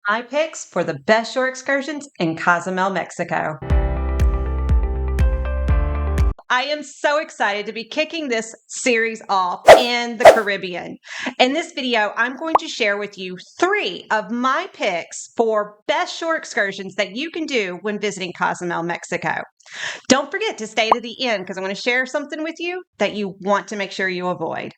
My picks for the best shore excursions in Cozumel, Mexico. I am so excited to be kicking this series off in the Caribbean. In this video, I'm going to share with you 3 of my picks for best shore excursions that you can do when visiting Cozumel, Mexico. Don't forget to stay to the end because I'm going to share something with you that you want to make sure you avoid.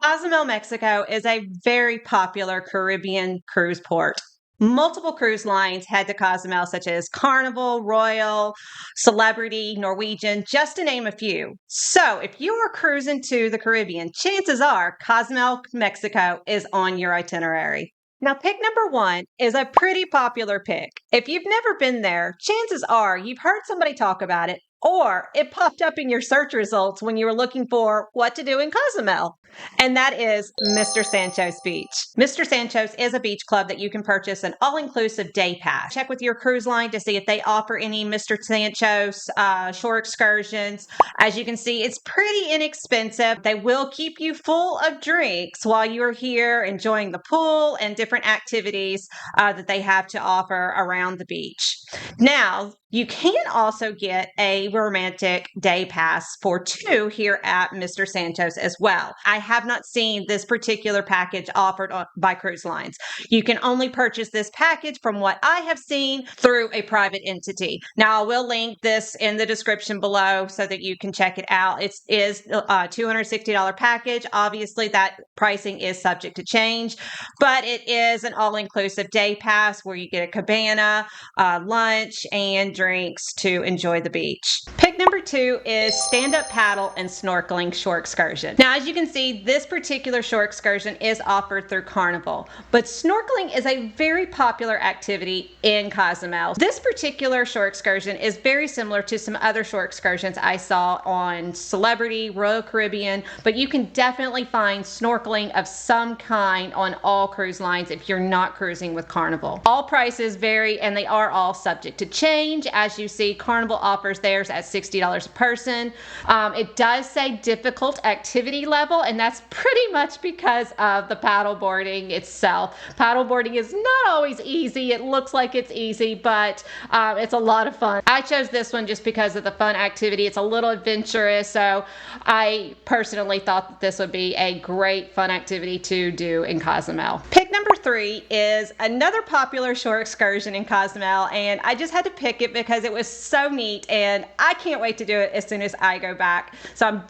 Cozumel, Mexico is a very popular Caribbean cruise port. Multiple cruise lines head to Cozumel, such as Carnival, Royal, Celebrity, Norwegian, just to name a few. So, if you are cruising to the Caribbean, chances are Cozumel, Mexico is on your itinerary. Now, pick number 1 is a pretty popular pick. If you've never been there, chances are you've heard somebody talk about it, or it popped up in your search results when you were looking for what to do in Cozumel. And that is Mr. Sanchos Beach. Mr. Sanchos is a beach club that you can purchase an all-inclusive day pass. Check with your cruise line to see if they offer any Mr. Sanchos shore excursions. As you can see, it's pretty inexpensive. They will keep you full of drinks while you're here enjoying the pool and different activities that they have to offer around the beach. Now, you can also get a romantic day pass for 2 here at Mr. Sanchos as well. I have not seen this particular package offered by cruise lines. You can only purchase this package from what I have seen through a private entity. Now, I will link this in the description below so that you can check it out. It is a $260 package. Obviously, that pricing is subject to change, but it is an all-inclusive day pass where you get a cabana, lunch, and drinks to enjoy the beach. Pick number 2 is Standup paddle and snorkeling shore excursion. Now, as you can see, this particular shore excursion is offered through Carnival, but snorkeling is a very popular activity in Cozumel. This particular shore excursion is very similar to some other shore excursions I saw on Celebrity, Royal Caribbean, but you can definitely find snorkeling of some kind on all cruise lines if you're not cruising with Carnival. All prices vary and they are all subject to change. As you see, Carnival offers theirs at $60 a person. It does say difficult activity level, and that's pretty much because of the paddle boarding itself. Paddle boarding is not always easy. It looks like it's easy, but it's a lot of fun. I chose this one just because of the fun activity. It's a little adventurous, so I personally thought that this would be a great fun activity to do in Cozumel. Pick number 3 is another popular shore excursion in Cozumel, and I just had to pick it because it was so neat, and I can't wait to do it as soon as I go back. So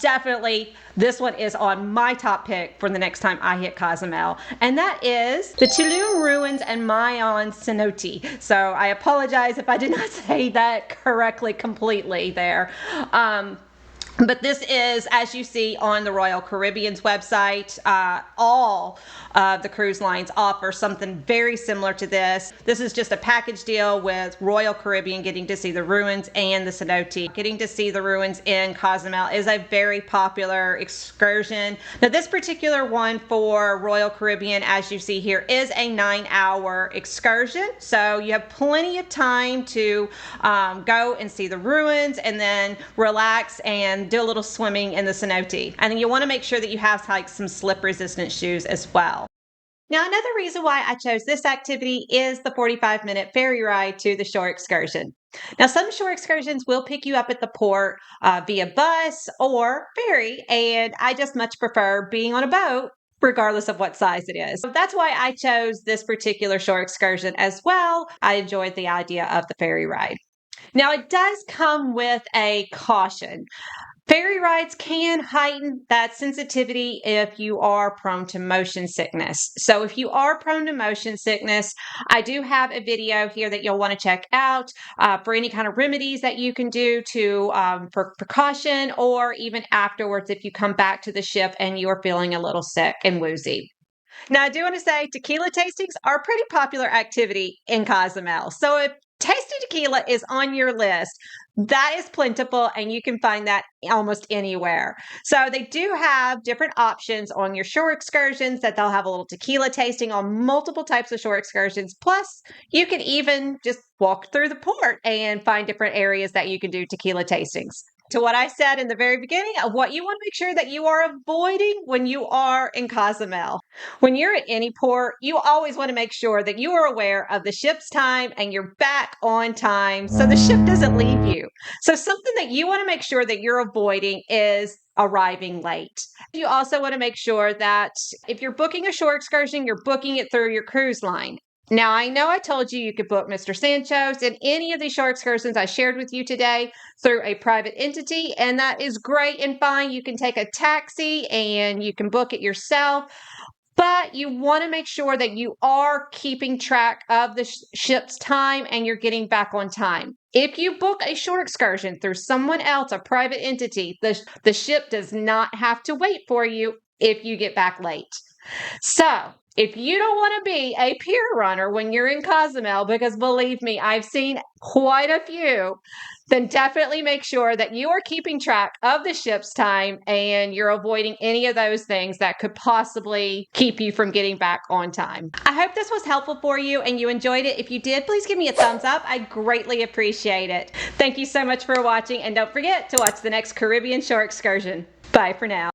this one is on my top pick for the next time I hit Cozumel, and that is the Tulum Ruins and Mayon cenote. So I apologize if I did not say that correctly completely there. But this is, as you see on the Royal Caribbean's website, all of the cruise lines offer something very similar to this. This is just a package deal with Royal Caribbean getting to see the ruins and the cenote. Getting to see the ruins in Cozumel is a very popular excursion. Now, this particular one for Royal Caribbean, as you see here, is a 9-hour excursion. So you have plenty of time to go and see the ruins and then relax and do a little swimming in the cenote. And then you want to make sure that you have like some slip resistant shoes as well. Now, another reason why I chose this activity is the 45-minute ferry ride to the shore excursion. Now, some shore excursions will pick you up at the port via bus or ferry, and I just much prefer being on a boat regardless of what size it is. So that's why I chose this particular shore excursion as well. I enjoyed the idea of the ferry ride. Now, it does come with a caution. Ferry rides can heighten that sensitivity if you are prone to motion sickness. So if you are prone to motion sickness, I do have a video here that you'll want to check out for any kind of remedies that you can do for precaution, or even afterwards if you come back to the ship and you are feeling a little sick and woozy. Now, I do want to say tequila tastings are a pretty popular activity in Cozumel. So if tasting tequila is on your list, that is plentiful and you can find that almost anywhere. So they do have different options on your shore excursions that they'll have a little tequila tasting on multiple types of shore excursions. Plus, you can even just walk through the port and find different areas that you can do tequila tastings. to what I said in the very beginning of what you want to make sure that you are avoiding when you are in Cozumel. When you're at any port, you always want to make sure that you are aware of the ship's time and you're back on time so the ship doesn't leave you. So something that you want to make sure that you're avoiding is arriving late. You also want to make sure that if you're booking a shore excursion, you're booking it through your cruise line. Now, I know I told you could book Mr. Sanchos and any of these shore excursions I shared with you today through a private entity, and that is great and fine. You can take a taxi and you can book it yourself, but you want to make sure that you are keeping track of the ship's time and you're getting back on time. If you book a shore excursion through someone else, a private entity, the ship does not have to wait for you if you get back late. So, if you don't want to be a pier runner when you're in Cozumel, because believe me, I've seen quite a few, then definitely make sure that you are keeping track of the ship's time and you're avoiding any of those things that could possibly keep you from getting back on time. I hope this was helpful for you and you enjoyed it. If you did, please give me a thumbs up. I greatly appreciate it. Thank you so much for watching, and don't forget to watch the next Caribbean shore excursion. Bye for now.